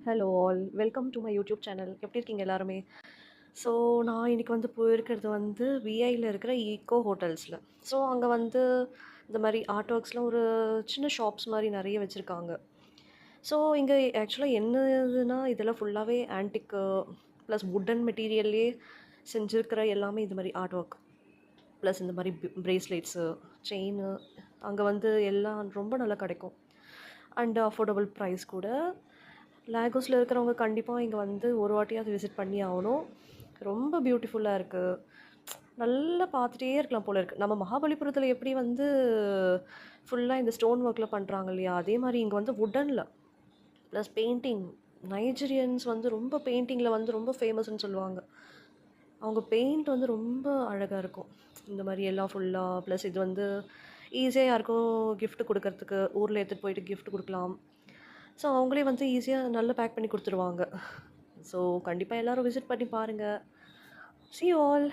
Hello all welcome to my YouTube channel. எப்படி இருக்கீங்க எல்லாருமே? ஸோ நான் இன்னைக்கு வந்து போயிருக்கிறது வந்து விஐயில் இருக்கிற ஈக்கோ ஹோட்டல்ஸில். ஸோ அங்கே வந்து இந்த மாதிரி ஆர்ட் ஒர்க்ஸ்லாம் ஒரு சின்ன ஷாப்ஸ் மாதிரி நிறைய வச்சுருக்காங்க. ஸோ இங்கே ஆக்சுவலாக என்னதுன்னா இதெல்லாம் ஃபுல்லாகவே ஆன்டிக்கு ப்ளஸ் வுட்டன் மெட்டீரியல்லே செஞ்சுருக்கிற எல்லாமே இது மாதிரி ஆர்ட் ஒர்க் ப்ளஸ் இந்த மாதிரி ப்ரேஸ்லெட்ஸு செயின் அங்கே வந்து எல்லாம் ரொம்ப நல்லா கிடைக்கும். அண்ட் அஃபோர்டபுள் ப்ரைஸ் கூட. லாகோஸில் இருக்கிறவங்க கண்டிப்பாக இங்கே வந்து ஒரு வாட்டியாவது விசிட் பண்ணி ஆகணும். ரொம்ப பியூட்டிஃபுல்லாக இருக்குது. நல்லா பார்த்துட்டே இருக்கலாம் போல இருக்குது. நம்ம மகாபலிபுரத்தில் எப்படி வந்து ஃபுல்லாக இந்த ஸ்டோன் ஒர்க்கில் பண்ணுறாங்க இல்லையா, அதே மாதிரி இங்கே வந்து வுட்டனில் ப்ளஸ் பெயிண்டிங். நைஜீரியன்ஸ் வந்து ரொம்ப பெயிண்டிங்கில் வந்து ரொம்ப ஃபேமஸ்ன்னு சொல்லுவாங்க. அவங்க பெயிண்ட் வந்து ரொம்ப அழகாக இருக்கும். இந்த மாதிரி எல்லாம் ஃபுல்லாக ப்ளஸ் இது வந்து ஈஸியாக யாருக்கும் gift கொடுக்கறதுக்கு ஊரில் எடுத்துகிட்டு போயிட்டு gift கொடுக்கலாம். ஸோ அவங்களே வந்து ஈஸியாக நல்லா பேக் பண்ணி கொடுத்துருவாங்க. ஸோ கண்டிப்பாக எல்லோரும் விசிட் பண்ணி பாருங்கள். See you all.